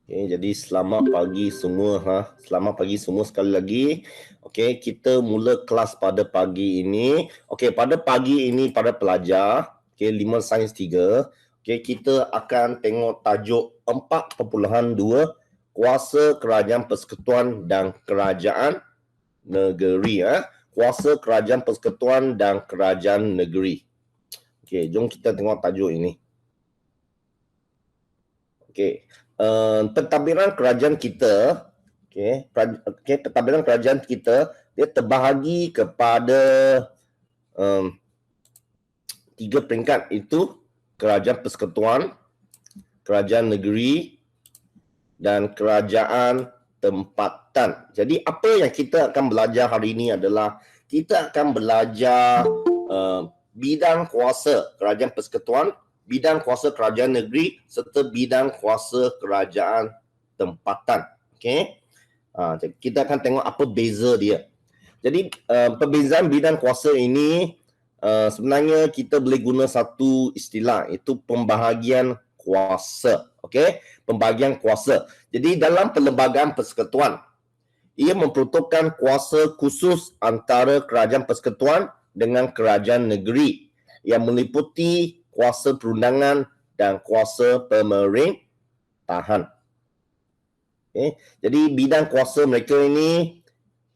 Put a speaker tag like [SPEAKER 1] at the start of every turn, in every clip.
[SPEAKER 1] Okay, jadi selamat pagi semua. Selamat pagi semua sekali lagi. Okay, kita mula kelas pada pagi ini. Okay, pada pagi ini para pelajar, okay, 5 Sains 3, okay, kita akan tengok tajuk 4.2 Kuasa Kerajaan Persekutuan dan Kerajaan Negeri. Kuasa Kerajaan Persekutuan dan Kerajaan Negeri. Okay, jom kita tengok tajuk ini. Okay. Pentadbiran kerajaan kita, pentadbiran kerajaan kita, dia terbahagi kepada 3 peringkat, itu kerajaan persekutuan, kerajaan negeri dan kerajaan tempatan. Jadi apa yang kita akan belajar hari ini adalah kita akan belajar bidang kuasa kerajaan persekutuan, bidang kuasa kerajaan negeri serta bidang kuasa kerajaan tempatan. Okey. Kita akan tengok apa beza dia. Jadi perbezaan bidang kuasa ini sebenarnya kita boleh guna satu istilah, iaitu pembahagian kuasa. Okey, pembahagian kuasa. Jadi dalam perlembagaan persekutuan, ia memperuntukkan kuasa khusus antara kerajaan persekutuan dengan kerajaan negeri yang meliputi kuasa perundangan dan kuasa pemerintahan. Okay. Jadi bidang kuasa mereka ini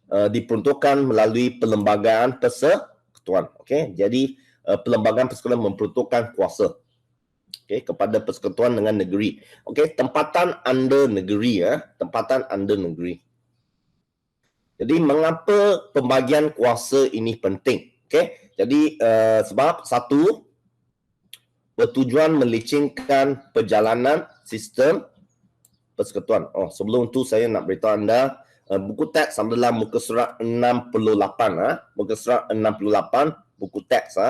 [SPEAKER 1] diperuntukkan melalui perlembagaan persekutuan. Okay. Jadi perlembagaan persekutuan memperuntukkan kuasa kepada persekutuan dengan negeri. Okay. Tempatan under negeri. Tempatan under negeri. Jadi mengapa pembagian kuasa ini penting? Okay. Jadi sebab satu, bertujuan melicingkan perjalanan sistem persekutuan. Sebelum tu saya nak beritahu anda, buku teks adalah muka surat 68. Muka surat 68, buku teks.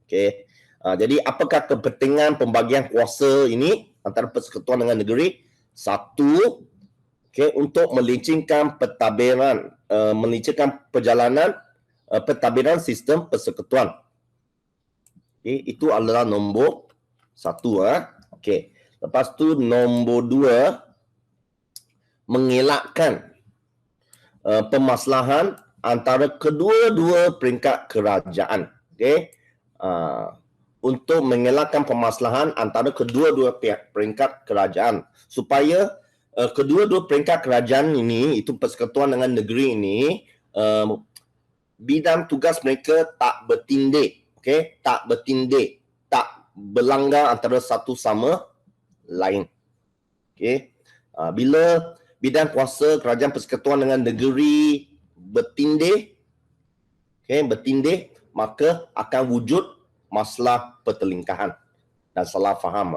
[SPEAKER 1] Okay. Jadi apakah kepentingan pembagian kuasa ini antara persekutuan dengan negeri? Satu, okay, untuk melicingkan pentadbiran, melicingkan perjalanan pentadbiran sistem persekutuan. Okay, itu adalah nombor satu. Okey. Lepas tu nombor 2, mengelakkan pemaslahan antara kedua-dua peringkat kerajaan. Okey. Untuk mengelakkan pemaslahan antara kedua-dua peringkat kerajaan supaya kedua-dua peringkat kerajaan ini, itu persekutuan dengan negeri ini, bidang tugas mereka tak bertindih. Okey, tak bertindih, tak berlanggar antara satu sama lain. Okey. Bila bidang kuasa kerajaan persekutuan dengan negeri bertindih, bertindih, maka akan wujud masalah pertelingkahan dan salah faham.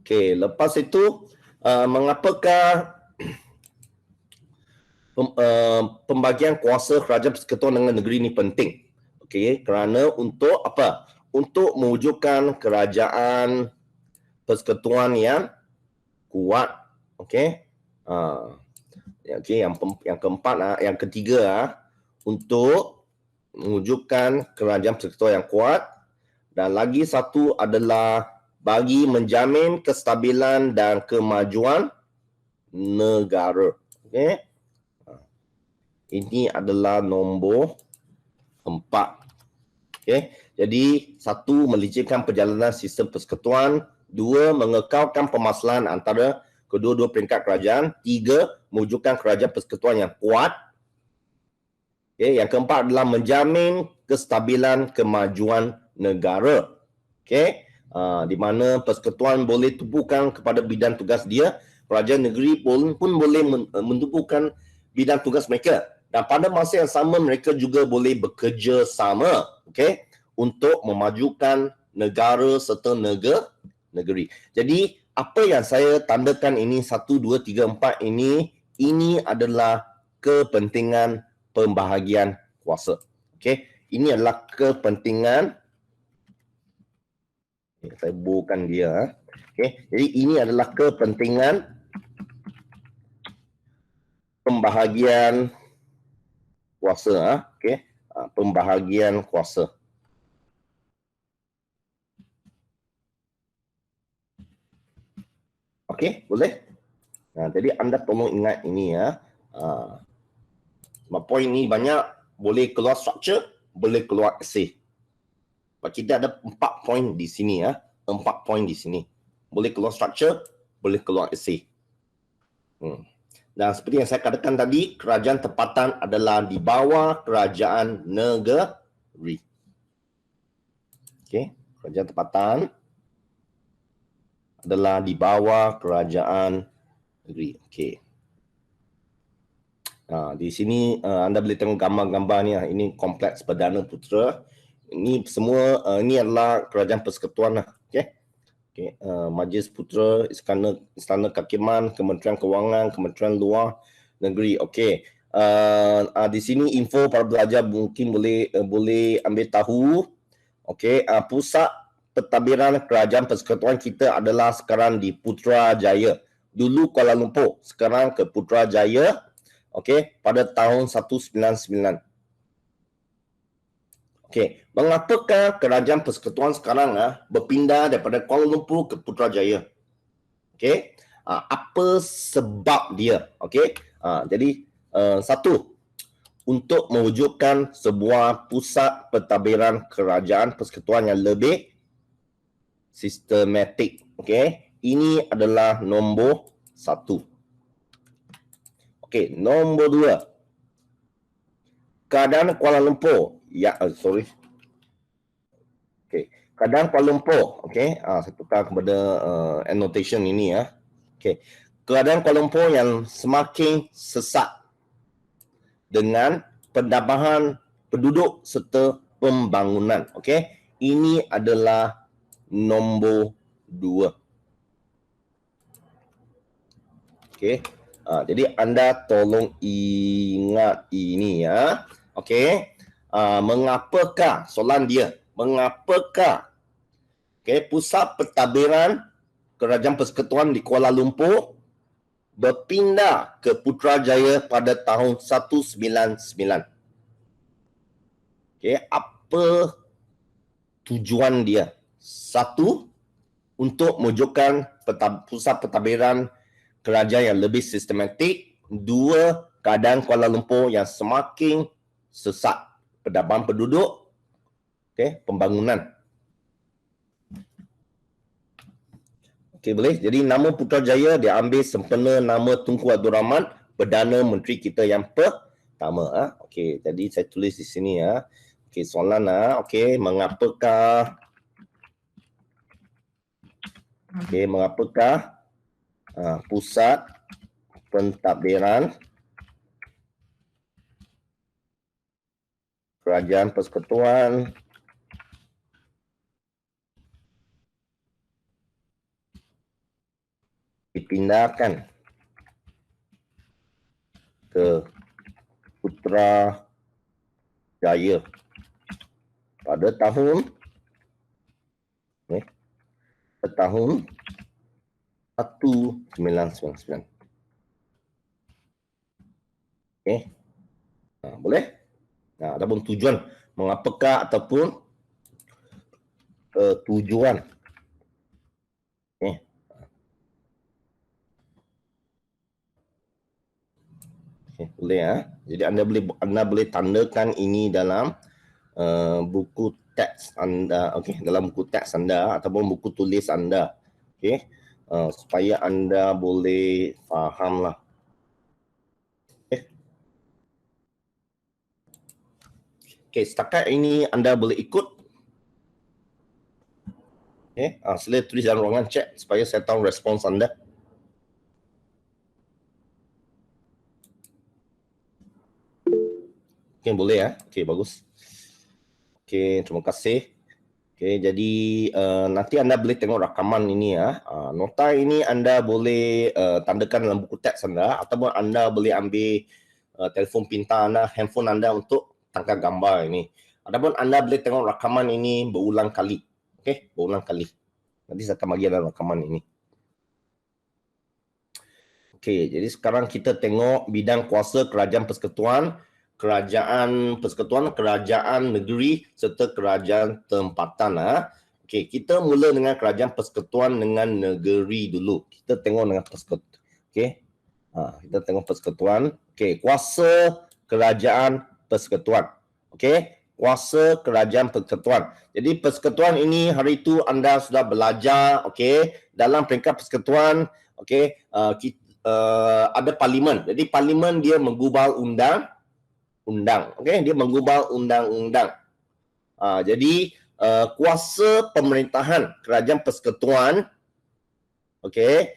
[SPEAKER 1] Okey, lepas itu mengapakah pembagian kuasa kerajaan persekutuan dengan negeri ini penting? Okey, kerana untuk apa? Untuk mewujudkan kerajaan persekutuan yang kuat. Okey. Okey, yang keempat, yang ketiga, untuk mewujudkan kerajaan persekutuan yang kuat, dan lagi satu adalah bagi menjamin kestabilan dan kemajuan negara. Okey. Ini adalah nombor 4. Okey. Jadi, satu, melicingkan perjalanan sistem persekutuan. 2, mengekalkan permasalahan antara kedua-dua peringkat kerajaan. 3, mewujudkan kerajaan persekutuan yang kuat. Okey. Yang keempat adalah menjamin kestabilan kemajuan negara. Okey. Di mana persekutuan boleh tumpukan kepada bidang tugas dia, kerajaan negeri pun boleh mentumpukan bidang tugas mereka, dan pada masa yang sama mereka juga boleh bekerja sama, okey, untuk memajukan negara serta negeri. Jadi apa yang saya tandakan ini 1 2 3 4 ini adalah kepentingan pembahagian kuasa. Okey, ini adalah kepentingan. Saya bukan dia. Okey, jadi ini adalah kepentingan pembahagian kuasa. Okey, pembahagian kuasa. Okey, boleh? Jadi anda tolong ingat ini ya. Poin ni banyak, boleh keluar structure, boleh keluar essay. Kita ada 4 poin di sini ya. 4 poin di sini. Boleh keluar structure, boleh keluar essay. Dan seperti yang saya katakan tadi, kerajaan tempatan adalah di bawah kerajaan negeri. Okey, kerajaan tempatan adalah di bawah kerajaan negeri. Okey. Di sini anda boleh tengok gambar-gambar ni. Ini kompleks Perdana Putera. Ini semua ini adalah kerajaan persekutuan lah. Okey. Okay. Majlis Putera, Istana Kehakiman, Kementerian Kewangan, Kementerian Luar Negeri. Okey. Di sini info para pelajar mungkin boleh ambil tahu. Okey. Pusat pentadbiran kerajaan persekutuan kita adalah sekarang di Putrajaya. Dulu Kuala Lumpur, sekarang ke Putrajaya. Okey, pada tahun 199. Okey, mengapakah kerajaan persekutuan sekarang berpindah daripada Kuala Lumpur ke Putrajaya? Okey, apa sebab dia? Okey, jadi satu, untuk mewujudkan sebuah pusat pentadbiran kerajaan persekutuan yang lebih sistematik. Okey, ini adalah nombor 1. Okey, nombor 2. Keadaan Kuala Lumpur. Okey, keadaan Kuala Lumpur. Okey, saya tukar kepada annotation ini ya. Okey, keadaan Kuala Lumpur yang semakin sesak dengan penambahan penduduk serta pembangunan. Okey, ini adalah nombor 2. Okey. Jadi anda tolong ingat ini ya. Okey. Mengapakah, soalan dia, mengapakah pusat pentadbiran kerajaan persekutuan di Kuala Lumpur berpindah ke Putrajaya pada tahun 199? Okey, apa tujuan dia? Satu, untuk mewujudkan pusat pentadbiran kerajaan yang lebih sistematik. 2, keadaan Kuala Lumpur yang semakin sesak, penambahan penduduk, pembangunan. Okey, boleh. Jadi nama Putrajaya diambil sempena nama Tunku Abdul Rahman, Perdana Menteri kita yang pertama. Okey, jadi saya tulis di sini ya. Okey, soalan okey, mengapakah pusat pentadbiran kerajaan persekutuan dipindahkan ke Putrajaya pada tahun 1999. Okey. Boleh? Adapun tujuan, mengapakah ataupun tujuan. Okey. Boleh ya. Jadi anda boleh tandakan ini dalam buku teks anda, dalam buku teks anda ataupun buku tulis anda. Okey. Supaya anda boleh fahamlah. Okey, setakat ini anda boleh ikut. Okey, sila tulis dalam ruangan chat supaya saya tahu respons anda. Okey, boleh ya. Okey, bagus. Okey, terima kasih. Okey, jadi nanti anda boleh tengok rakaman ini ya. Nota ini anda boleh tandakan dalam buku teks anda ataupun anda boleh ambil telefon pintar anda, handphone anda untuk tangkap gambar ini. Ataupun anda boleh tengok rakaman ini berulang kali. Okey, berulang kali. Nanti saya akan bagi dalam rakaman ini. Okey, jadi sekarang kita tengok bidang kuasa kerajaan persekutuan. kerajaan persekutuan, kerajaan negeri serta kerajaan tempatan. Okey, kita mula dengan kerajaan persekutuan dengan negeri dulu. Kita tengok dengan persekutuan. Okey. Kita tengok persekutuan. Okey, kuasa kerajaan persekutuan. Okey, kuasa kerajaan persekutuan. Jadi persekutuan ini hari itu anda sudah belajar, okey, dalam peringkat persekutuan, okey, ada parlimen. Jadi parlimen dia menggubal undang-undang. Okey, dia menggubal undang-undang. Jadi kuasa pemerintahan kerajaan persekutuan, okey,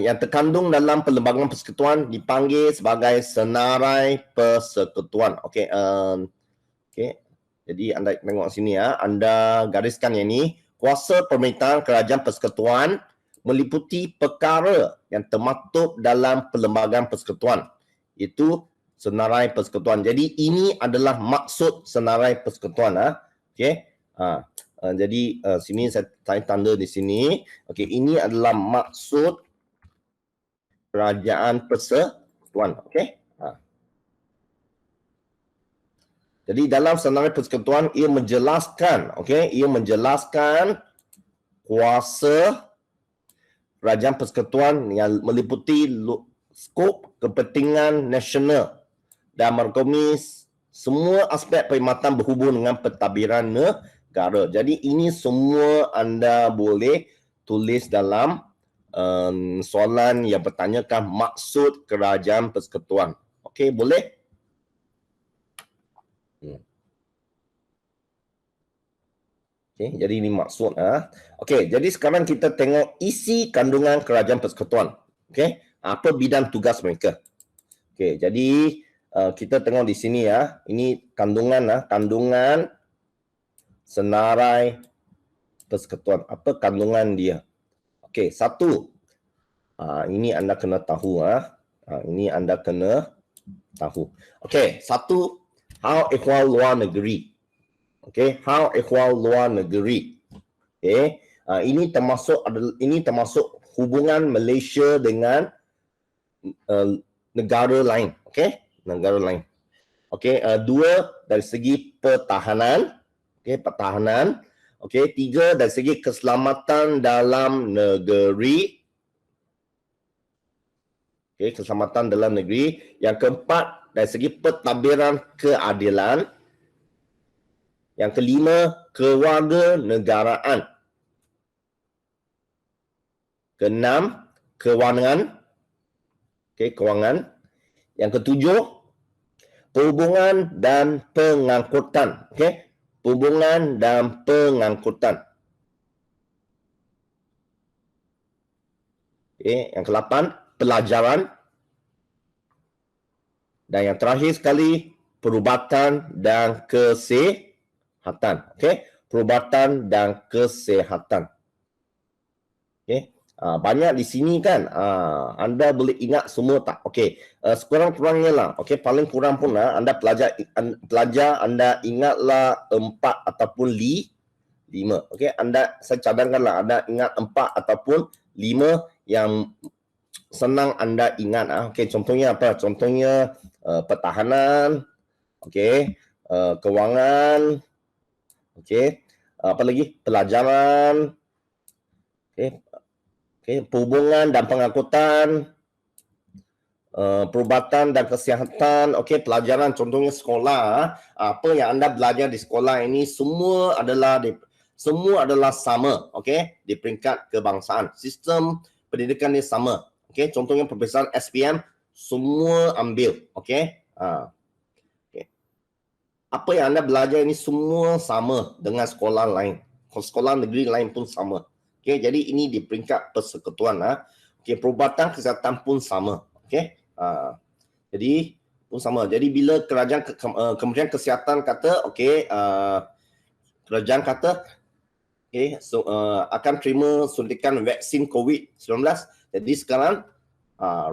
[SPEAKER 1] yang terkandung dalam perlembagaan persekutuan dipanggil sebagai senarai persekutuan. Okey, okey. Jadi anda tengok sini anda gariskan yang ini, kuasa pemerintahan kerajaan persekutuan meliputi perkara yang termaktub dalam perlembagaan persekutuan. Itu senarai persekutuan. Jadi ini adalah maksud senarai persekutuan. Okey. Jadi sini saya tanda di sini. Okey, ini adalah maksud kerajaan persekutuan. Okey. Jadi dalam senarai persekutuan ia menjelaskan, okey, ia menjelaskan kuasa kerajaan persekutuan yang meliputi skop kepentingan nasional dan merangkumi semua aspek perkhidmatan berhubung dengan pentadbiran negara. Jadi ini semua anda boleh tulis dalam soalan yang bertanyakan maksud kerajaan persekutuan. Okey, boleh? Okey, jadi ini maksud. Okey, jadi sekarang kita tengok isi kandungan kerajaan persekutuan. Okey, apa bidang tugas mereka. Okey, jadi kita tengok di sini ini kandungan kandungan senarai persekutuan. Apa kandungan dia? Okey, satu. Ini anda kena tahu ini anda kena tahu. Okey, satu, hal ehwal luar negeri. Okey, hal ehwal luar negeri. Okey, ini termasuk hubungan Malaysia dengan negara lain. Okey, negara lain. Okey, dua dari segi pertahanan. Okey, pertahanan. Okey, tiga dari segi keselamatan dalam negeri. Okey, keselamatan dalam negeri. Yang keempat dari segi pentadbiran keadilan. Yang kelima, kewarganegaraan. Keenam, kewangan. Okey, kewangan. Yang ketujuh, perhubungan dan pengangkutan. Okey, perhubungan dan pengangkutan. Okey, yang ke-8, pelajaran. Dan yang terakhir sekali, perubatan dan kesihatan. Okey, perubatan dan kesihatan. Okey, banyak di sini kan. Anda boleh ingat semua tak? Okey, sekurang-kurangnya lah. Okey, paling kurang pun anda pelajar anda ingatlah 4 ataupun 5. Okey, saya cadangkanlah anda ingat 4 ataupun 5 yang senang anda ingat. Okey, contohnya apa? Contohnya pertahanan, okey, kewangan, okey, apa lagi? Pelajaran, okey, perhubungan dan pengangkutan, perubatan dan kesihatan, okey, pelajaran contohnya sekolah. Apa yang anda belajar di sekolah ini semua adalah sama, okey, di peringkat kebangsaan. Sistem pendidikan ini sama. Okey, contohnya peperiksaan SPM semua ambil, okey. Apa yang anda belajar ini semua sama dengan sekolah lain. Sekolah negeri lain pun sama. Okey, jadi ini di peringkat persekutuan. Okey, perubatan kesihatan pun sama. Okey. Jadi pun sama. Jadi bila Kementerian Kesihatan kata okey, kerajaan kata okey, akan terima suntikan vaksin COVID-19. Jadi sekarang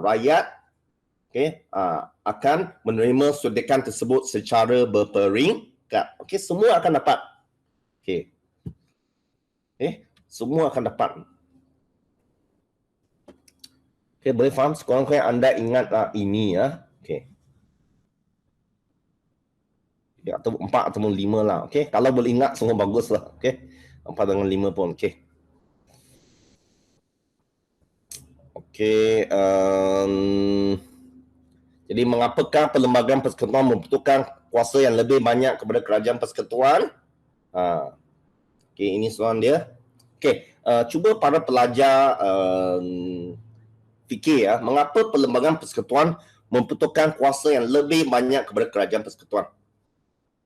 [SPEAKER 1] rakyat akan menerima suntikan tersebut secara berperingkat. Okey, semua akan dapat. Okey. Semua akan dapat. Okey, boleh faham? Sekurang-kurangnya anda ingatlah ini Okey. Ya, atau 4 atau 5 lah. Okey, kalau boleh ingat semua bagus lah. Okey, 4 dengan 5 pun. Okey. Okey, jadi mengapakah Perlembagaan Persekutuan membutuhkan kuasa yang lebih banyak kepada Kerajaan Persekutuan? Okey, ini soalan dia. Okey, cuba para pelajar fikir ya, mengapa Perlembagaan Persekutuan membutuhkan kuasa yang lebih banyak kepada Kerajaan Persekutuan?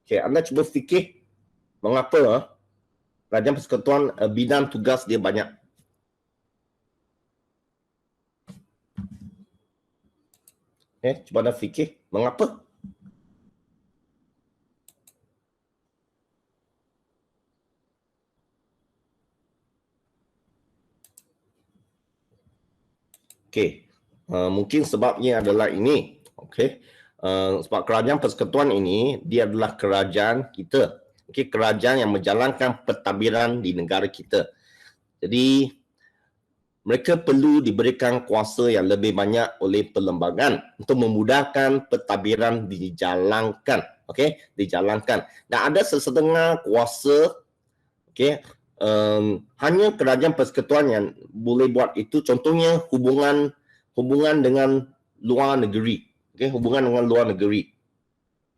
[SPEAKER 1] Okey, anda cuba fikir mengapa Kerajaan Persekutuan bidang tugas dia banyak. Cuba anda fikir mengapa? Okey, mungkin sebabnya adalah ini. Okey, sebab Kerajaan Persekutuan ini dia adalah kerajaan kita. Okey, kerajaan yang menjalankan pentadbiran di negara kita. Jadi mereka perlu diberikan kuasa yang lebih banyak oleh perlembagaan untuk memudahkan pentadbiran dijalankan. Okey, dijalankan. Dan ada sesetengah kuasa, okey, hanya Kerajaan Persekutuan yang boleh buat itu. Contohnya hubungan dengan luar negeri. Okey, hubungan dengan luar negeri.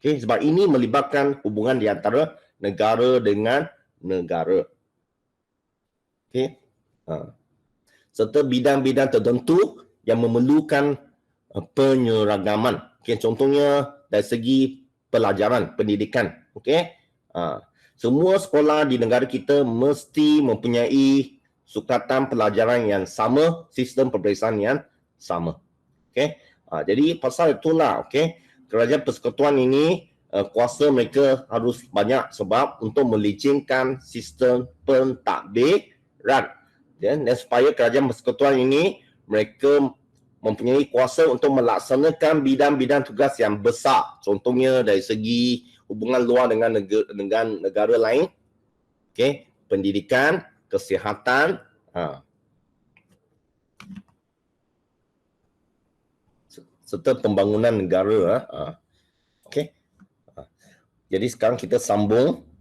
[SPEAKER 1] Okey, sebab ini melibatkan hubungan di antara negara dengan negara. Okey. Serta bidang-bidang tertentu yang memerlukan penyeragaman. Okay, contohnya dari segi pelajaran, pendidikan. Okay? Semua sekolah di negara kita mesti mempunyai sukatan pelajaran yang sama, sistem peperiksaan yang sama. Okay? Jadi pasal itulah, okay, Kerajaan Persekutuan ini kuasa mereka harus banyak sebab untuk melicinkan sistem pentadbiran. Dan supaya Kerajaan Persekutuan ini mereka mempunyai kuasa untuk melaksanakan bidang-bidang tugas yang besar. Contohnya dari segi hubungan luar dengan negara lain, okay, pendidikan, kesihatan, serta pembangunan negara. Okay. Jadi sekarang kita sambung.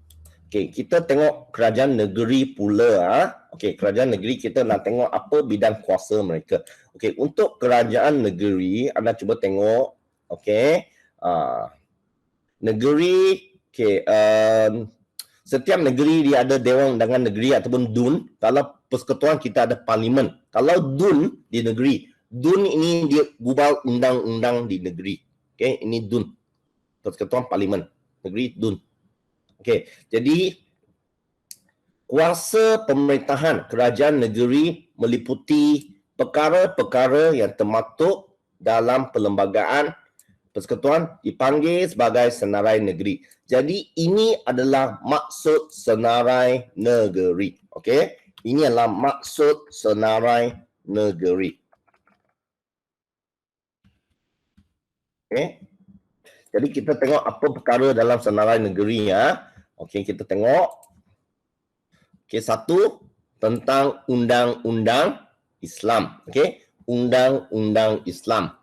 [SPEAKER 1] Okay, kita tengok kerajaan negeri pula. Okey, kerajaan negeri kita nak tengok apa bidang kuasa mereka. Okey, untuk kerajaan negeri, anda cuba tengok. Okey, negeri, okey, setiap negeri dia ada Dewan Undangan Negeri ataupun DUN. Kalau persekutuan kita ada parlimen. Kalau DUN di negeri, DUN ini dia gubal undang-undang di negeri. Okey, ini DUN. Persekutuan Parlimen Negeri DUN. Okey, jadi kuasa pemerintahan kerajaan negeri meliputi perkara-perkara yang termaktub dalam perlembagaan persekutuan dipanggil sebagai senarai negeri. Jadi ini adalah maksud senarai negeri. Okey, ini adalah maksud senarai negeri. Okey. Jadi kita tengok apa perkara dalam senarai negeri ya. Okey, kita tengok. Okey, satu tentang undang-undang Islam. Okey, undang-undang Islam.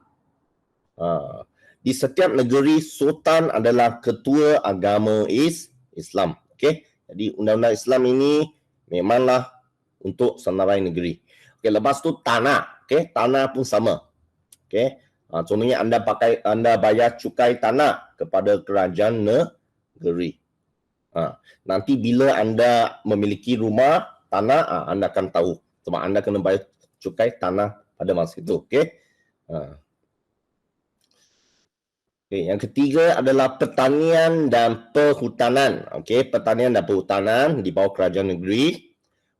[SPEAKER 1] Di setiap negeri sultan adalah ketua agama Islam. Okey, jadi undang-undang Islam ini memanglah untuk senarai negeri. Okey, lepas tu tanah. Okey, tanah pun sama. Okey. Contohnya anda bayar cukai tanah kepada kerajaan negeri. Nanti bila anda memiliki rumah, tanah, anda akan tahu. Sebab anda kena bayar cukai tanah pada masa itu. Okey. Okay, yang ketiga adalah pertanian dan perhutanan. Okey, pertanian dan perhutanan di bawah kerajaan negeri.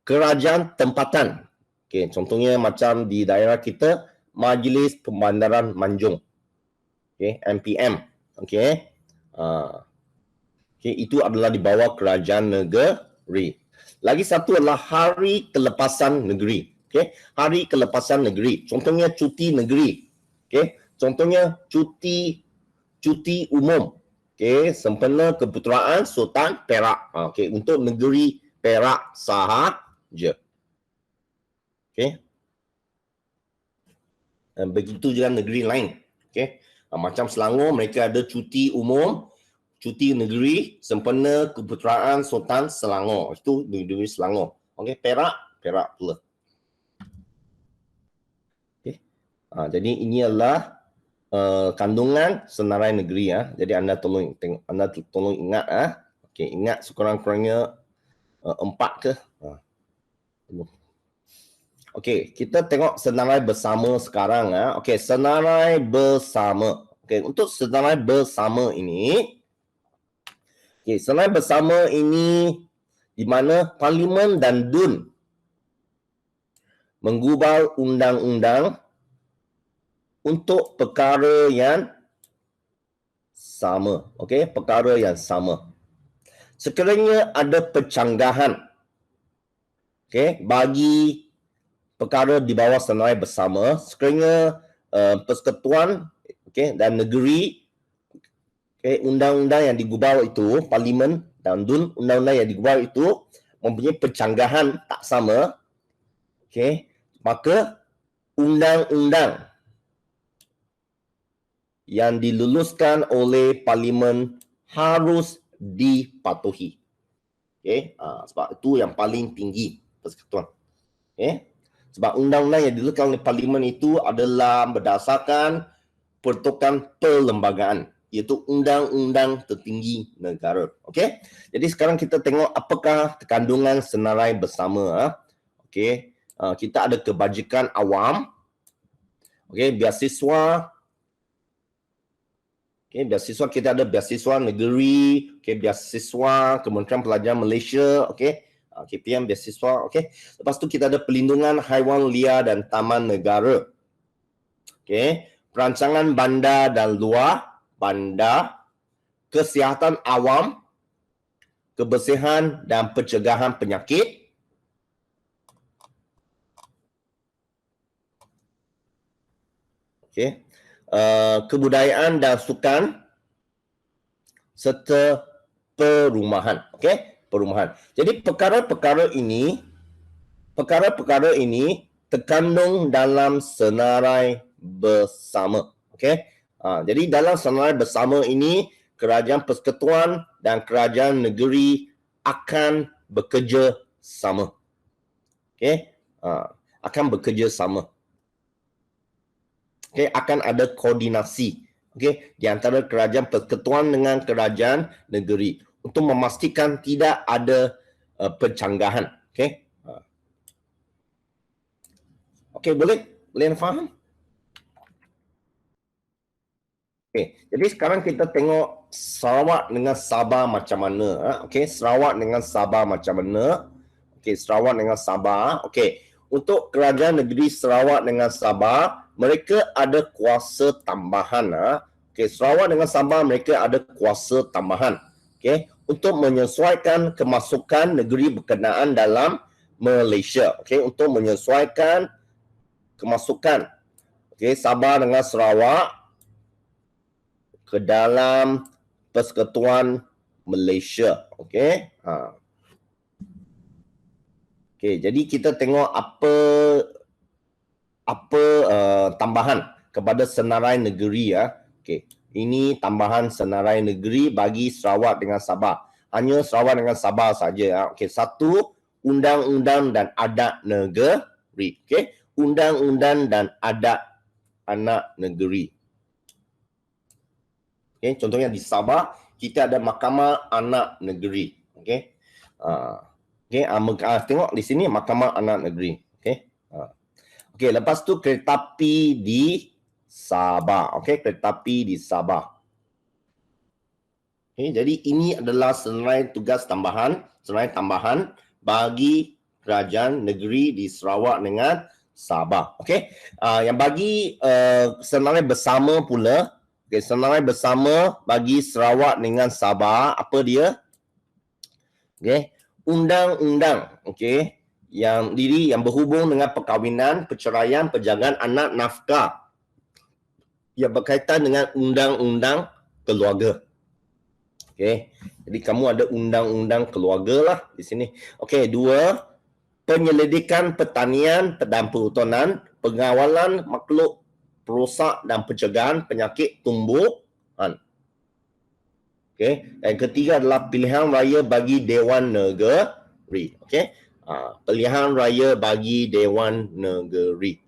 [SPEAKER 1] Kerajaan tempatan. Okey, contohnya macam di daerah kita, Majlis Pembandaran Manjung. Okey, MPM. Okey. Okay, itu adalah di bawah kerajaan negeri. Lagi satu adalah hari kelepasan negeri. Okey, hari kelepasan negeri. Contohnya cuti negeri. Okey, contohnya cuti umum. Okey, sempena keputeraan Sultan Perak. Okey, untuk negeri Perak sahaja. Okey. Begitu juga negeri lain. Okey. Macam Selangor mereka ada cuti umum. cuti negeri sempena Keputeraan Sultan Selangor. Itu negeri Selangor. Okey, Perak pula. Okey. Jadi ini adalah kandungan senarai negeri ya. Jadi anda tolong ingat Okey, ingat sekurang-kurangnya 4 ke? Okey, kita tengok senarai bersama sekarang Okey, senarai bersama. Okey, untuk senarai bersama ini, okey, senarai bersama ini di mana Parlimen dan DUN menggubal undang-undang untuk perkara yang sama. Okey, perkara yang sama. Sekiranya ada pencanggahan bagi perkara di bawah senarai bersama, sekiranya persekutuan dan negeri, undang-undang yang digubal itu, Parlimen dan DUN, undang-undang yang digubal itu mempunyai pencanggahan tak sama, maka undang-undang yang diluluskan oleh Parlimen harus dipatuhi. Sebab itu yang paling tinggi persekutuan. Sebab undang-undang yang diluluskan oleh Parlimen itu adalah berdasarkan peruntukan perlembagaan, iaitu undang-undang tertinggi negara. Jadi sekarang kita tengok apakah kandungan senarai bersama. Kita ada kebajikan awam, beasiswa. Beasiswa kita ada beasiswa negeri, beasiswa Kementerian Pelajaran Malaysia, KPM beasiswa, Lepas tu kita ada pelindungan haiwan liar dan taman negara. Perancangan bandar dan luar bandar, kesihatan awam, kebersihan dan pencegahan penyakit. Kebudayaan dan sukan serta perumahan. Perumahan. Jadi perkara-perkara ini terkandung dalam senarai bersama. Jadi dalam senarai bersama ini, kerajaan persekutuan dan kerajaan negeri akan bekerja sama. Akan bekerja sama. Akan ada koordinasi di antara kerajaan persekutuan dengan kerajaan negeri untuk memastikan tidak ada pencanggahan. Boleh faham? Jadi sekarang kita tengok Sarawak dengan Sabah macam mana. Sarawak dengan Sabah macam mana. Sarawak dengan Sabah. Untuk kerajaan negeri Sarawak dengan Sabah, mereka ada kuasa tambahan. Sarawak dengan Sabah mereka ada kuasa tambahan. Untuk menyesuaikan kemasukan negeri berkenaan dalam Malaysia. Untuk menyesuaikan kemasukan Sabah dengan Sarawak ke dalam persekutuan Malaysia. Jadi kita tengok apa tambahan kepada senarai negeri Ini tambahan senarai negeri bagi Sarawak dengan Sabah. Hanya Sarawak dengan Sabah saja. Satu, undang-undang dan adat negeri. Undang-undang dan adat anak negeri. Contohnya di Sabah kita ada Mahkamah Anak Negeri. Tengok di sini Mahkamah Anak Negeri. Lepas tu keretapi di Sabah. Keretapi di Sabah. Jadi ini adalah senarai tugas tambahan, senarai tambahan bagi kerajaan negeri di Sarawak dengan Sabah. Yang bagi senarai bersama pula, senarai bersama bagi Sarawak dengan Sabah, apa dia? Undang-undang yang berhubung dengan perkahwinan, perceraian, penjagaan anak, nafkah yang berkaitan dengan undang-undang keluarga. Jadi kamu ada undang-undang keluarga lah di sini. Dua, penyelidikan pertanian dan perhutanan, pengawalan makhluk perosak dan pencegahan penyakit tumbuhan. Okey, dan ketiga adalah pilihan raya bagi Dewan Negeri. Okey. Pilihan raya bagi Dewan Negeri.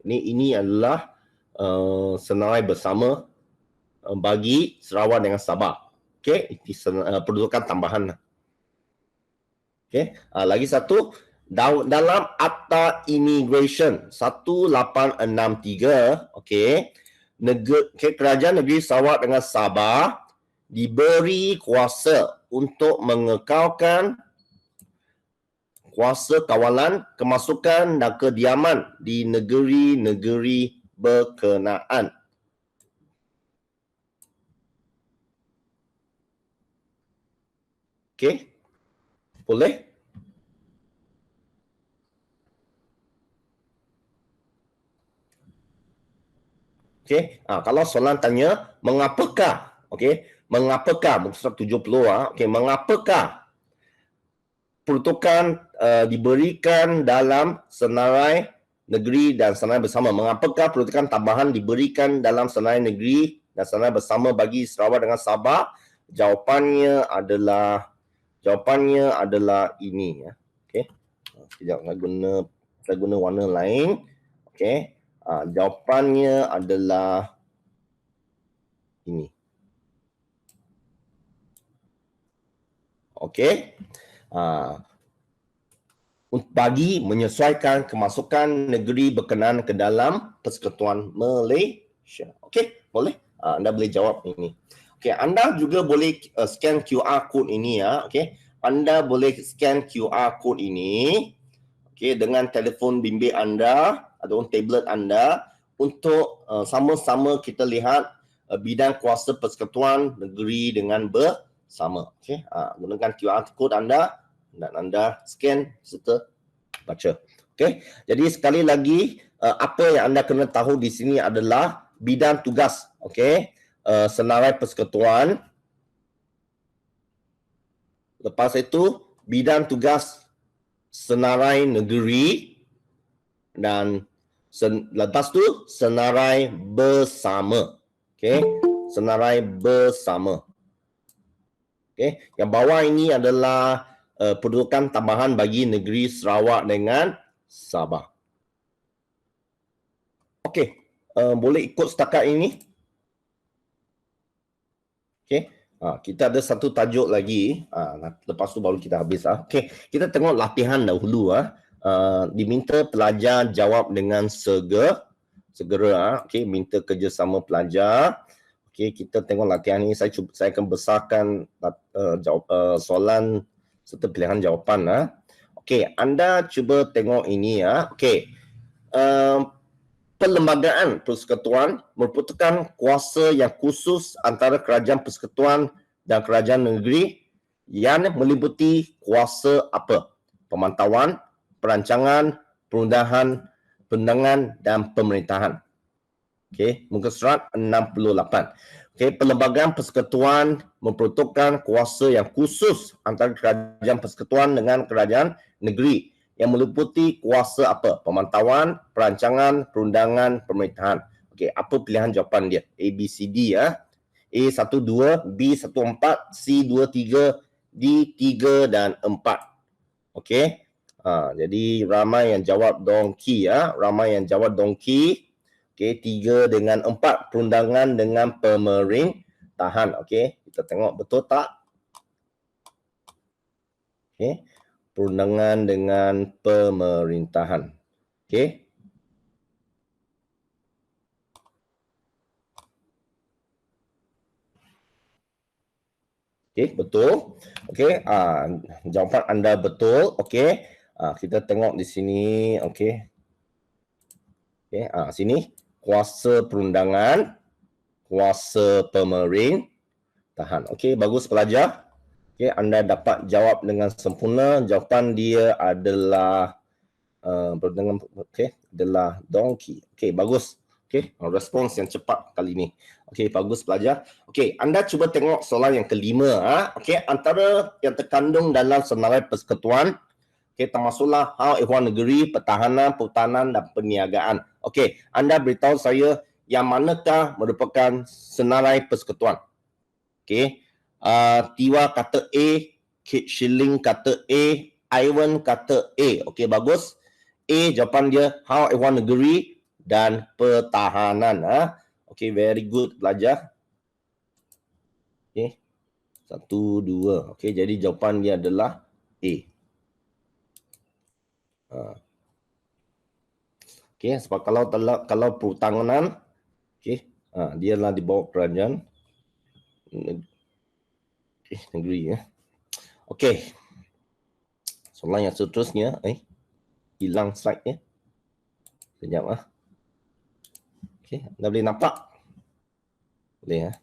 [SPEAKER 1] Ini adalah senarai bersama bagi Sarawak dengan Sabah. Okey, itu peruntukan tambahan. Okey, lagi satu dalam Akta Immigration 1863, okey, Kerajaan Negeri Sarawak dengan Sabah diberi kuasa untuk mengekalkan kuasa kawalan, kemasukan dan kediaman di negeri-negeri berkenaan. Okey, boleh? Okey, kalau soalan tanya mengapakah, okey, mengapakah muka surat 70 okey, mengapakah peruntukan diberikan dalam senarai negeri dan senarai bersama? Mengapakah peruntukan tambahan diberikan dalam senarai negeri dan senarai bersama bagi Sarawak dengan Sabah? Jawapannya adalah ini ya. Okey. Sekejap saya guna warna lain. Okey. Jawapannya adalah ini. Okey. Bagi menyesuaikan kemasukan negeri berkenaan ke dalam Persekutuan Malaysia. Okey, boleh? Anda boleh jawab ini. Okey, anda juga boleh scan QR code ini ya. Okey, anda boleh scan QR code ini. Okey, dengan telefon bimbit anda ataupun tablet anda untuk sama-sama kita lihat bidang kuasa persekutuan negeri dengan bersama. Okey, gunakan QR code anda dan anda scan serta baca. Okey, jadi sekali lagi apa yang anda kena tahu di sini adalah bidang tugas, okey, senarai persekutuan. Lepas itu bidang tugas senarai negeri dan lepas tu senarai bersama. Okey, senarai bersama. Okey, yang bawah ini adalah peruntukan tambahan bagi negeri Sarawak dengan Sabah. Okey, boleh ikut setakat ini? Okey, kita ada satu tajuk lagi. Lepas tu baru kita habis. Okey, kita tengok latihan dahulu. Diminta pelajar jawab dengan segera. Okey, minta kerjasama pelajar. Okey, kita tengok latihan ini. Saya akan besarkan soalan serta pilihan jawapan. Okey, anda cuba tengok ini ya. Okey, Perlembagaan Persekutuan merupakan kuasa yang khusus antara Kerajaan Persekutuan dan Kerajaan Negeri yang meliputi kuasa apa? Pemantauan, perancangan, perundangan dan pemerintahan. Okey, muka surat 68. Okey, Perlembagaan Persekutuan memperuntukkan kuasa yang khusus antara Kerajaan Persekutuan dengan Kerajaan Negeri yang meliputi kuasa apa? Pemantauan, perancangan, perundangan, pemerintahan. Okey, apa pilihan jawapan dia? A, B, C, D ya. A 12, B 14, C 23, D 3 dan 4. Okey. Jadi ramai yang jawab donkey ya. Ramai yang jawab donkey. Okey, 3 dengan 4 perundangan dengan pemerintahan. Okey, kita tengok betul tak? Okey. Perundangan dengan pemerintahan. Okey. Okey, betul. Okey, jawapan anda betul. Okey. Kita tengok di sini. Okey. Okey, sini kuasa perundangan, kuasa pemerintahan. Okey, bagus pelajar. Okey, anda dapat jawab dengan sempurna. Jawapan dia adalah adalah donkey. Okey, bagus. Okey, respons yang cepat kali ini. Okey, bagus pelajar. Okey, anda cuba tengok soalan yang kelima. Okey, antara yang terkandung dalam senarai persekutuan, okey, termasuklah hal ehwal negeri, pertahanan, perhutanan dan perniagaan. Okey, anda beritahu saya yang manakah merupakan senarai persekutuan. Okey. Tiwa kata A, Kate Shilling kata A, Ivan kata A. Okey, bagus. A jawapan dia Hawan Negeri dan Pertahanan. Okey, very good pelajar. Okey. 1, 2. Okey, jadi jawapan dia adalah A. Okey, sebab kalau pertahanan, okey, dia lah di bawah kerajaan negeri ya. Okey. Soalan yang seterusnya, hilang slide-nya. Sekejap Okey, anda boleh nampak? Boleh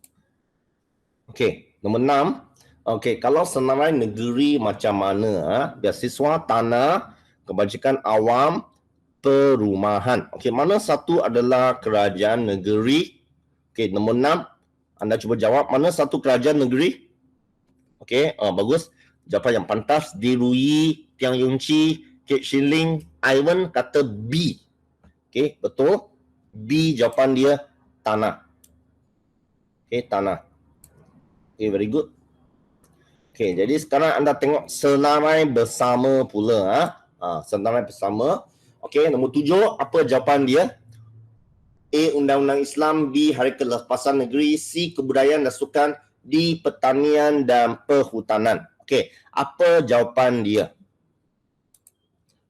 [SPEAKER 1] Okey, nombor 6. Okey, kalau senarai negeri macam mana? Beasiswa tanah, kebajikan awam, perumahan. Okey, mana satu adalah kerajaan negeri? Okey, nombor 6. Anda cuba jawab mana satu kerajaan negeri? Okey, bagus. Jawapan yang pantas, Dirui, Tiang Yunci, Kate Shilling, Ivan kata B. Okey, betul. B jawapan dia tanah. Okey, tanah. Okey, very good. Okey, jadi sekarang anda tengok senarai bersama pula. Senarai bersama. Okey, nombor 7, apa jawapan dia? A. Undang-Undang Islam. B. Hari Kelepasan Negeri. C. Kebudayaan dan Sukan. D. Pertanian dan Perhutanan. Okey, apa jawapan dia?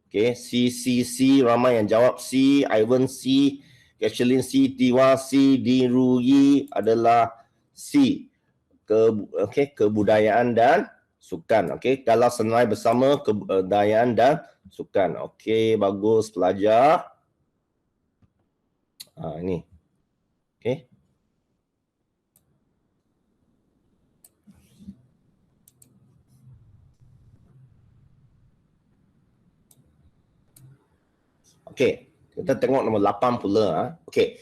[SPEAKER 1] Okey, C. Ramai yang jawab C. Ivan C. Kachelin C. Tiwa C. Dirui adalah C. Kebudayaan dan sukan. Okey, kalau senarai bersama kebudayaan dan sukan. Okey, bagus pelajar. Ini. Okey. Okey, kita tengok nombor 8 pula. Okey.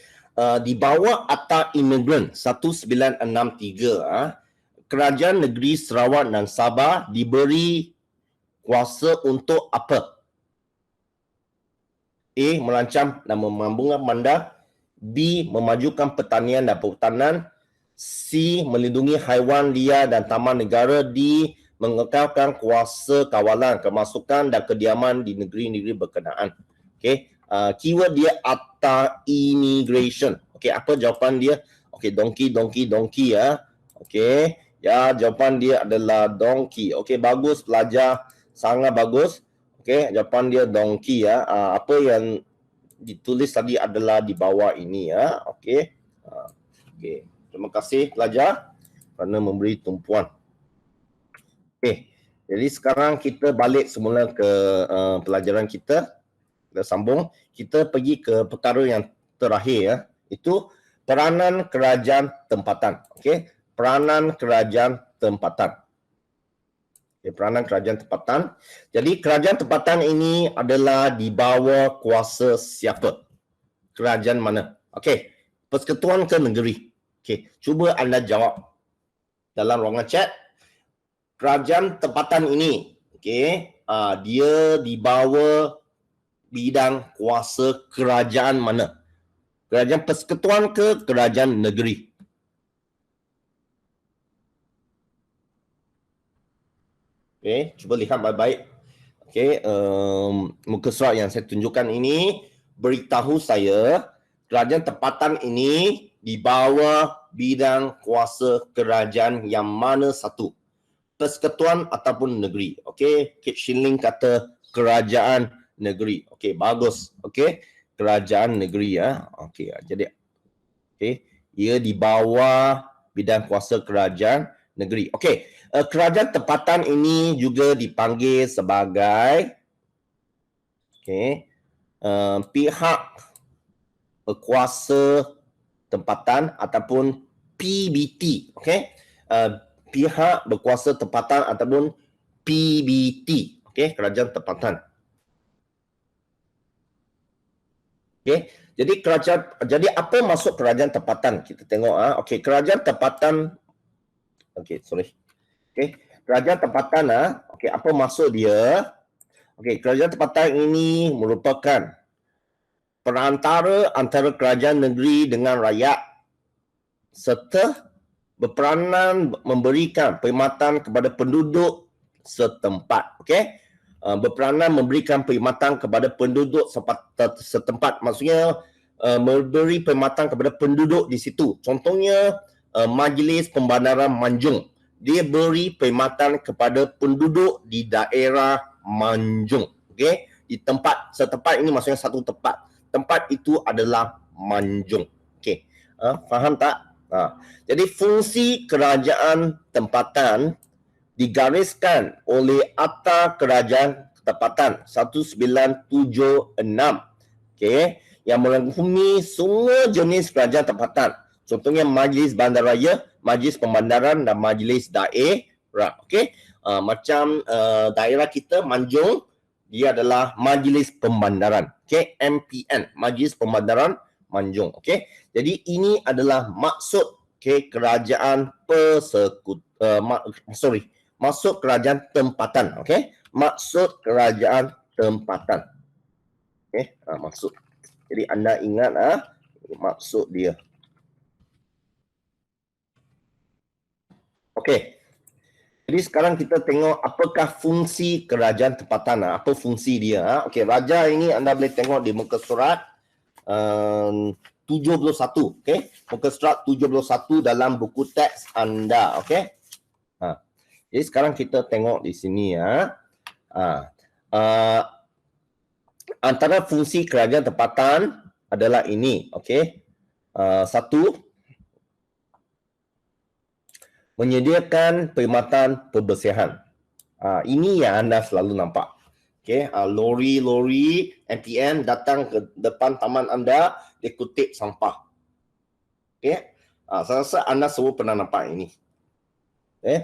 [SPEAKER 1] Di bawah Akta Imigran 1963, Kerajaan Negeri Sarawak dan Sabah diberi kuasa untuk apa? A. Merancang dan membangunkan bandar. B. Memajukan pertanian dan perhutanan. C. Melindungi haiwan liar dan taman negara. D. Mengekalkan kuasa kawalan, kemasukan dan kediaman di negeri-negeri berkenaan. Okey, keyword dia Akta Immigration. Okey, apa jawapan dia? Okey, donkey ya. Okey, ya, jawapan dia adalah donkey. Okey, bagus pelajar, sangat bagus. Okey, jawapan dia donkey ya. Apa yang ditulis tadi adalah di bawah ini ya. Okey. Okey, terima kasih pelajar kerana memberi tumpuan. Okey, jadi sekarang kita balik semula ke pelajaran kita. Kita sambung, kita pergi ke perkara yang terakhir ya. Itu peranan kerajaan tempatan. Okey, peranan kerajaan tempatan. Okay, peranan kerajaan tempatan. Jadi kerajaan tempatan ini adalah di bawah kuasa siapa? Kerajaan mana? Okey, persekutuan ke negeri? Okey, cuba anda jawab dalam ruangan chat. Kerajaan tempatan ini, okey, dia di bawah bidang kuasa kerajaan mana? Kerajaan persekutuan ke kerajaan negeri? Okey, cuba lihat baik-baik. Okey, muka surat yang saya tunjukkan ini beritahu saya kerajaan tempatan ini di bawah bidang kuasa kerajaan yang mana satu? Persekutuan ataupun negeri. Okey, Kate Shilling kata kerajaan negeri. Okey, bagus. Okey, kerajaan negeri ya. Okey, jadi ia di bawah bidang kuasa kerajaan negeri. Okey, kerajaan tempatan ini juga dipanggil sebagai pihak berkuasa tempatan ataupun PBT. Okey, pihak berkuasa tempatan ataupun PBT. Okey, kerajaan tempatan. Okey, jadi apa maksud kerajaan tempatan? Kita tengok okey, kerajaan tempatan. Okey, sorry. Okey, kerajaan tempatan okey, apa maksud dia? Okey, kerajaan tempatan ini merupakan perantara antara kerajaan negeri dengan rakyat serta berperanan memberikan perkhidmatan kepada penduduk setempat. Okey, berperanan memberikan perkhidmatan kepada penduduk setempat, maksudnya memberi perkhidmatan kepada penduduk di situ. Contohnya Majlis Pembandaran Manjung, dia beri perkhidmatan kepada penduduk di daerah Manjung. Okey, di tempat setempat ini maksudnya satu tempat. Tempat itu adalah Manjung. Okey, faham tak? Jadi fungsi kerajaan tempatan digariskan oleh Akta Kerajaan Tempatan 1976. Okey, yang merangkumi semua jenis kerajaan tempatan. Contohnya Majlis Bandaraya, Majlis Pembandaran dan Majlis Daerah. Okey, macam daerah kita Manjung, dia adalah Majlis Pembandaran. Okey, MPN, Majlis Pembandaran Manjung. Okey, jadi ini adalah maksud kerajaan maksud kerajaan tempatan. Okey, maksud kerajaan tempatan. Okey, maksud. Jadi anda ingat maksud dia. Okey. Jadi sekarang kita tengok apakah fungsi kerajaan tempatan. Apa fungsi dia? Okey, raja ini anda boleh tengok di muka surat 71. Okey, muka surat 71 dalam buku teks anda. Okey. Jadi sekarang kita tengok di sini antara fungsi kerajaan tempatan adalah ini. Okey. Satu, menyediakan perkhidmatan pembersihan. Ini yang anda selalu nampak. Okey, lori-lori MPN datang ke depan taman anda, dia kutip sampah. Okey, saya rasa anda semua pernah nampak ini. Okey.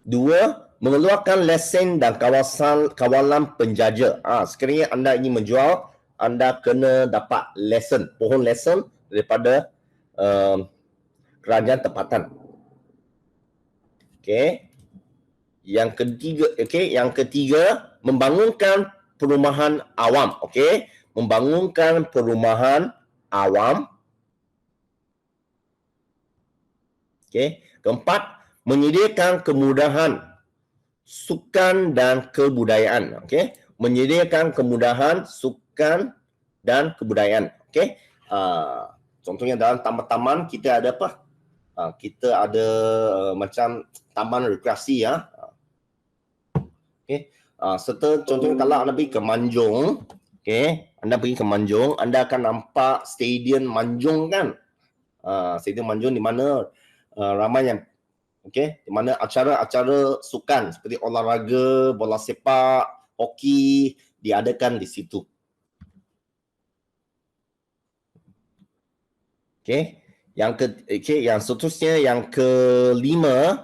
[SPEAKER 1] Dua, mengeluarkan lesen dan kawalan penjaja. Sekiranya anda ingin menjual, anda kena dapat lesen, pohon lesen daripada kerajaan tempatan. Okey. Yang ketiga, membangunkan perumahan awam. Okey, membangunkan perumahan awam. Okey, keempat, menyediakan kemudahan sukan dan kebudayaan. Okey, menyediakan kemudahan sukan dan kebudayaan. Okey, contohnya dalam taman-taman kita ada apa? Kita ada macam taman rekreasi Okey, serta contohnya kalau anda pergi ke Manjung, okey, anda pergi ke Manjung, anda akan nampak stadium Manjung kan? Stadium Manjung di mana ramai yang di mana acara-acara sukan seperti olahraga, bola sepak, hoki diadakan di situ. Okey, yang seterusnya yang kelima,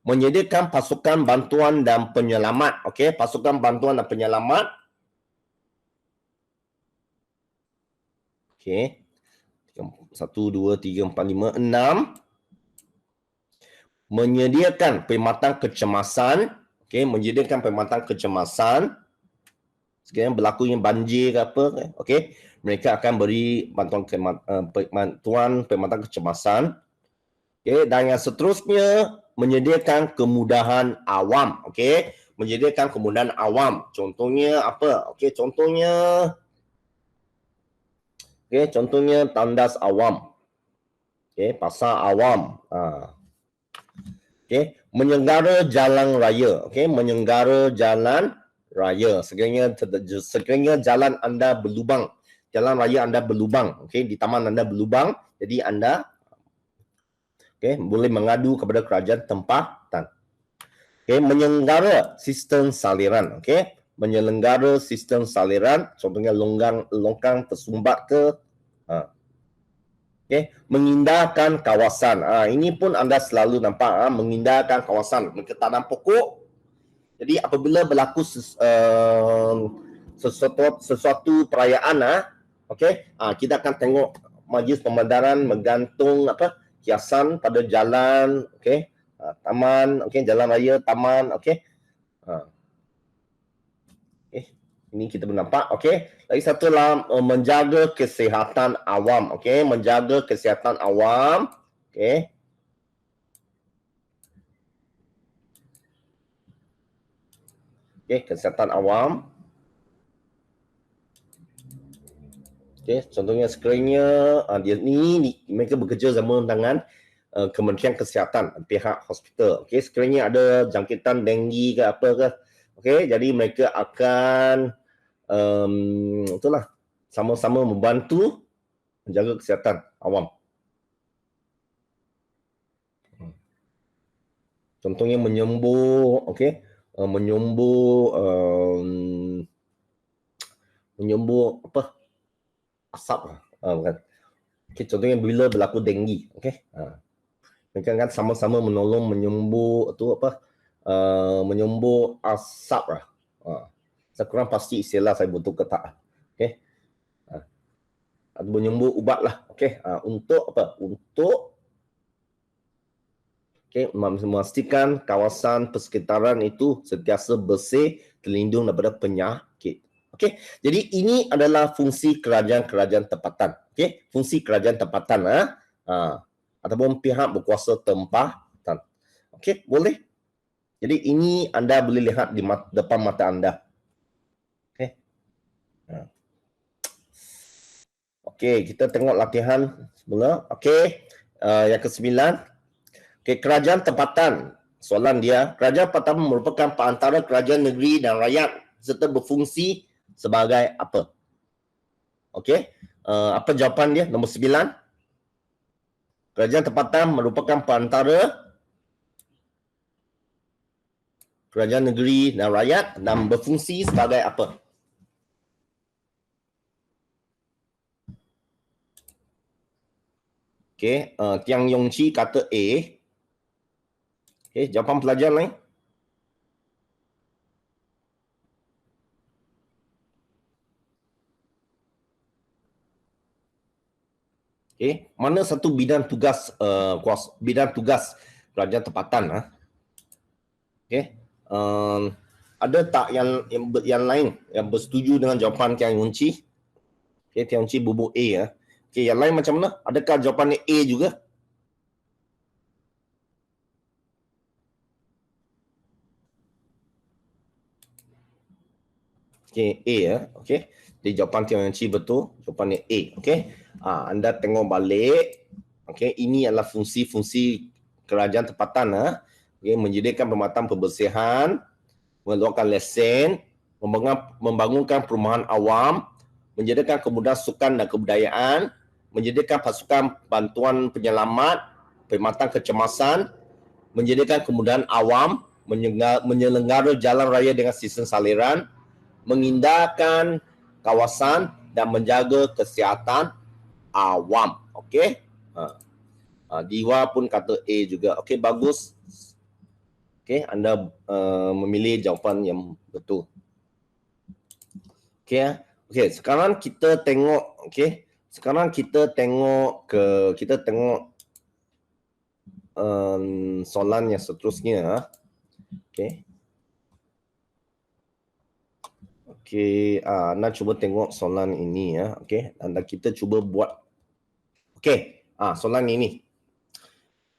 [SPEAKER 1] menyediakan pasukan bantuan dan penyelamat. Okey, pasukan bantuan dan penyelamat. Okey. 1 2 3 4 5 6. Menyediakan perkhidmatan kecemasan. Okey, menyediakan perkhidmatan kecemasan. Sekiranya berlakunya banjir ke apa, okey, mereka akan beri bantuan perkhidmatan kecemasan. Okey, dan yang seterusnya, menyediakan kemudahan awam. Okey, menyediakan kemudahan awam. Contohnya apa? Okey, contohnya tandas awam. Okey, pasar awam. Okey, menyenggara jalan raya. Okey, menyenggara jalan raya. Sekiranya jalan anda berlubang, jalan raya anda berlubang, okey, di taman anda berlubang, jadi anda boleh mengadu kepada kerajaan tempatan. Okey, menyelenggara sistem saliran. Okey, menyelenggara sistem saliran, contohnya longkang tersumbat ke. Okey, mengindahkan kawasan. Ini pun anda selalu nampak, mengindahkan kawasan. Mereka tanam pokok. Jadi apabila berlaku sesuatu perayaan, okey, kita akan tengok Majlis Pembandaran menggantung hiasan pada jalan, okey, taman, okey, jalan raya, taman, okey. Okey. Ini kita bernampak. Okey. Lagi satu lah, menjaga kesihatan awam. Okey, menjaga kesihatan awam. Okey. Okey, kesihatan awam. Okey, contohnya sekiranya dia ni mereka bekerja sama dengan Kementerian Kesihatan, pihak hospital. Okey, sekiranya ada jangkitan denggi ke apa ke. Okey, jadi mereka akan itulah sama-sama membantu menjaga kesihatan awam. Contohnya menyembuh, okey, menyembuh apa? Asap bukan. Okay, contohnya bila berlaku denggi, okey. Mereka akan sama-sama menolong menyembuh tu apa? Menyembuh asap lah. Saya kurang pasti istilah saya betul ke tak. Okey. Atau menyembuh ubat lah. Okey. Untuk apa? Untuk memastikan kawasan persekitaran itu sentiasa bersih, terlindung daripada penyakit. Okey. Jadi ini adalah fungsi kerajaan-kerajaan tempatan. Okey, fungsi kerajaan tempatan ataupun pihak berkuasa tempatan. Okey, boleh. Jadi ini anda boleh lihat di depan mata anda. Okey. Okey, kita tengok latihan semula. Okey. Yang ke-9. Okey, kerajaan tempatan. Soalan dia, kerajaan tempatan merupakan perantara kerajaan negeri dan rakyat serta berfungsi sebagai apa? Okey. Apa jawapan dia? Nombor 9. Kerajaan tempatan merupakan perantara kerajaan negeri dan rakyat dan berfungsi sebagai apa? Okey, Tiang Yong Chi kata A. Okey, jawapan pelajar lain? Okey, mana satu bidang tugas bidang tugas kerajaan tempatan Okey. Ada tak yang lain yang bersetuju dengan jawapan Tiang Yong Chi? Okey, Tiang Yong Chi bubuk A Okey, yang lain macam mana? Adakah jawapan A juga? Okey, A Okey. Jadi jawapan Tiang Yong Chi betul, jawapan A. Okey. Anda tengok balik. Okey, ini adalah fungsi-fungsi kerajaan tempatan Okey, menyediakan perkhidmatan pembersihan, mengeluarkan lesen, membangunkan perumahan awam, menyediakan kemudahan sukan dan kebudayaan, menyediakan pasukan bantuan penyelamat, perkhidmatan kecemasan, menyediakan kemudahan awam, menyelenggara jalan raya dengan sistem saliran, mengindahkan kawasan dan menjaga kesihatan awam. Okey. Diwa pun kata A juga. Okey, bagus. Okey, anda memilih jawapan yang betul. Okey. Okey, sekarang kita tengok Sekarang kita tengok soalan yang seterusnya. Okey. Okey, anda cuba tengok soalan ini Okey, anda kita cuba buat. Okey, soalan ini.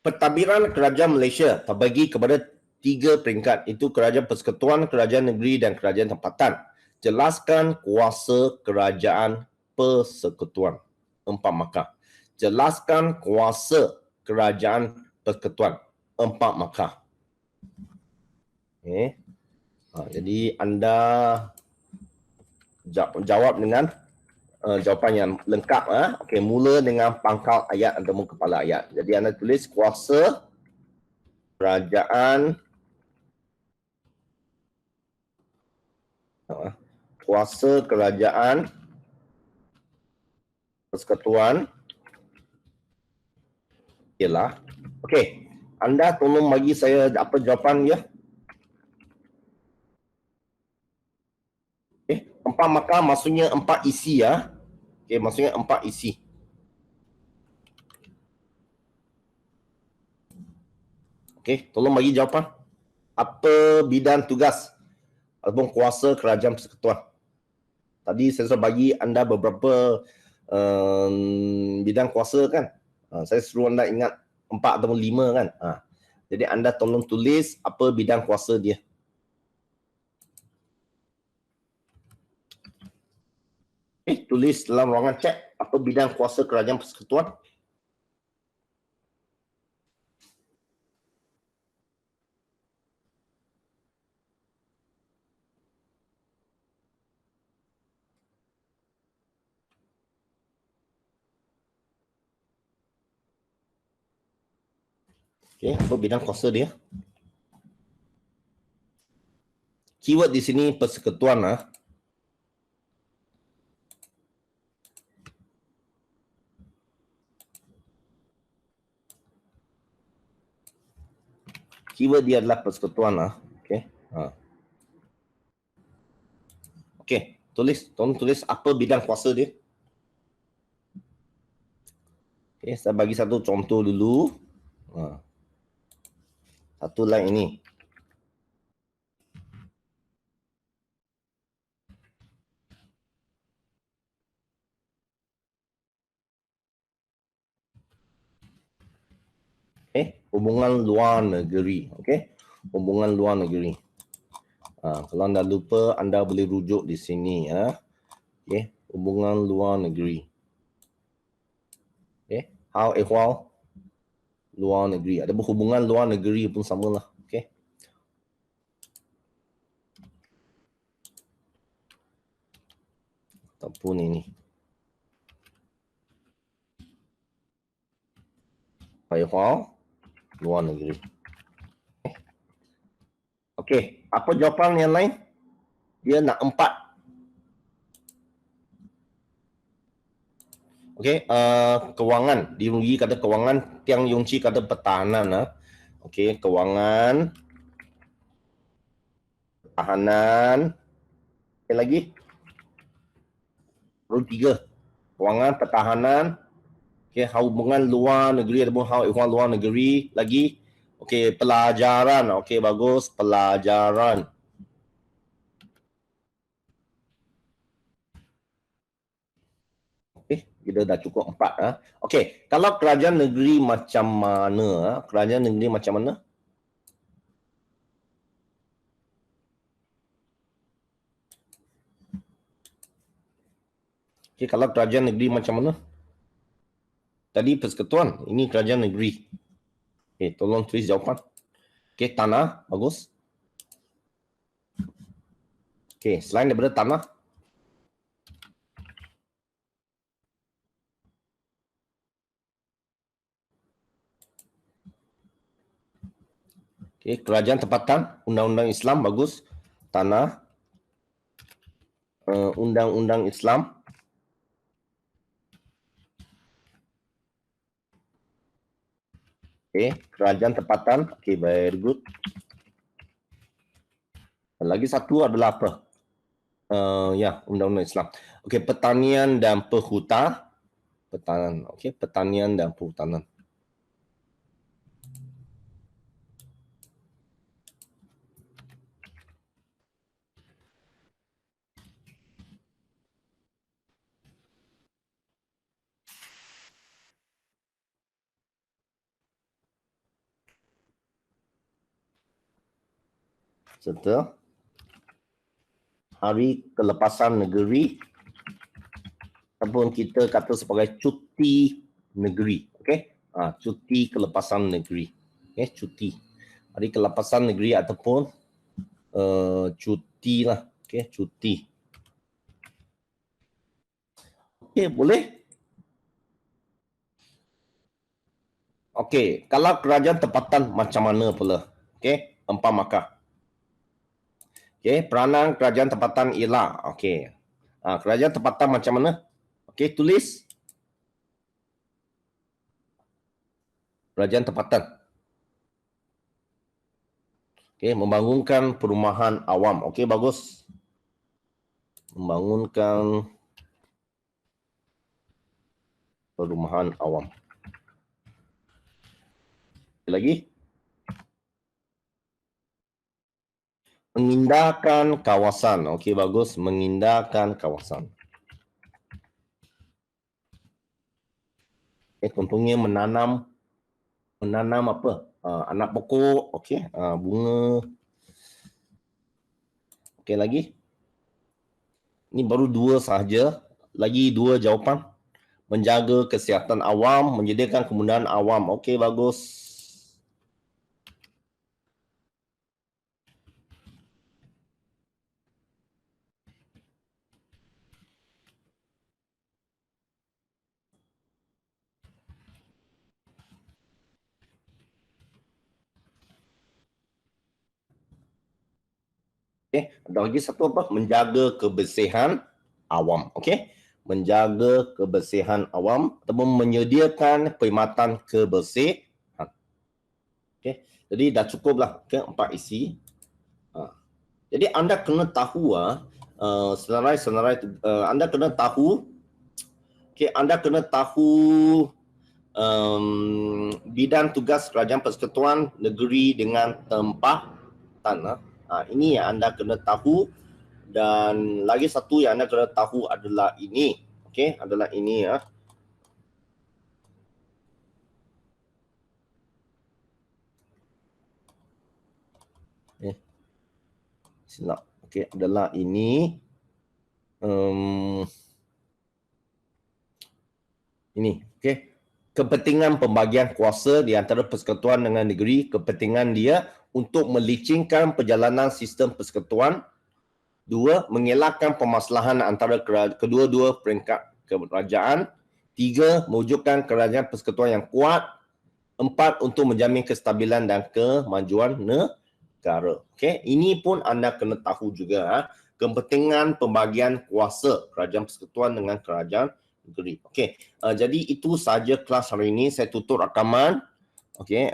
[SPEAKER 1] Pentadbiran kerajaan Malaysia terbagi kepada 3 peringkat, itu kerajaan persekutuan, kerajaan negeri dan kerajaan tempatan. Jelaskan kuasa kerajaan persekutuan. 4 markah. Jelaskan kuasa kerajaan persekutuan. 4 markah. Okey. Jadi anda jawab dengan jawapan yang lengkap. Okey, mula dengan pangkal ayat ataupun kepala ayat. Jadi anda tulis kuasa kerajaan persekutuan ialah. Okey, anda tolong bagi saya apa jawapan dia. Okey, 4 markah maksudnya 4 isi Okey, maksudnya 4 isi. Okey, tolong bagi jawapan. Apa bidang tugas ataupun kuasa kerajaan persekutuan? Tadi saya sudah bagi anda beberapa bidang kuasa kan. Saya suruh anda ingat 4 atau 5 kan. Jadi anda tolong tulis apa bidang kuasa dia. Tulis dalam ruangan chat apa bidang kuasa kerajaan persekutuan. Apa bidang kuasa dia? Keyword di sini persekutuan Keyword dia adalah persekutuan Okey, tolong tulis apa bidang kuasa dia. Saya bagi satu contoh dulu. Satu line ini. Hubungan luar negeri. Hubungan luar negeri. Kalau anda lupa, anda boleh rujuk di sini hubungan luar negeri. Hal ehwal luar negeri. Ada hubungan luar negeri pun samalah. Ataupun ini. Hal ehwal luar negeri. Okey, apa jawapan yang lain? Dia nak 4. Kewangan. Dirungi kata kewangan, Tiang Yongci kata pertahanan. Kewangan, pertahanan. Lagi? Baru 3. Kewangan, pertahanan. Hubungan luar negeri ataupun hubungan luar negeri. Lagi? Pelajaran. Bagus. Pelajaran. Kita dah cukup 4. Kalau kerajaan negeri macam mana? Kerajaan negeri macam mana? Kalau kerajaan negeri macam mana? Tadi persekutuan, ini kerajaan negeri. Tolong tulis jawapan. Tanah, bagus. Selain daripada tanah. Kerajaan tempatan, undang-undang Islam, bagus. Tanah, undang-undang Islam. Kerajaan tempatan, very good. Lagi satu adalah apa? Undang-undang Islam. Pertanian dan perhutanan. Pertanian dan perhutanan. Serta hari kelepasan negeri ataupun kita kata sebagai cuti negeri. Cuti kelepasan negeri. Cuti. Hari kelepasan negeri ataupun cuti lah. Cuti. Boleh? Kalau kerajaan tempatan macam mana pula? 4 markah. Peranan kerajaan tempatan ialah. Kerajaan tempatan macam mana? Tulis. Kerajaan tempatan. Membangunkan perumahan awam. Bagus. Membangunkan perumahan awam. Lagi? Mengindahkan kawasan. Okey, bagus. Mengindahkan kawasan. Contohnya menanam apa? Anak pokok, okey. Bunga. Okey, lagi. Ini baru 2 sahaja. Lagi 2 jawapan. Menjaga kesihatan awam, menyediakan kemudahan awam. Okey, bagus. Okey, ada lagi satu apa? Menjaga kebersihan awam. Okey. Menjaga kebersihan awam ataupun menyediakan perkhidmatan kebersihan. Okey. Jadi dah cukuplah ke 4 isi. Jadi anda kena tahu senarai anda kena tahu anda kena tahu bidang tugas Kerajaan Persekutuan Negeri dengan tempatan. Ini yang anda kena tahu. Dan lagi satu yang anda kena tahu adalah ini. Okey, adalah ini ya. Silap. Okey, adalah ini. Ini, okey. Kepentingan pembagian kuasa di antara persekutuan dengan negeri, kepentingan dia untuk melicingkan perjalanan sistem persekutuan. 2, mengelakkan permasalahan antara kedua-dua peringkat kerajaan. 3, mewujudkan kerajaan persekutuan yang kuat. 4, untuk menjamin kestabilan dan kemajuan negara. Okey, ini pun anda kena tahu juga kepentingan pembagian kuasa kerajaan persekutuan dengan kerajaan negeri. Okey, jadi itu saja kelas hari ini. Saya tutup rakaman. Okey,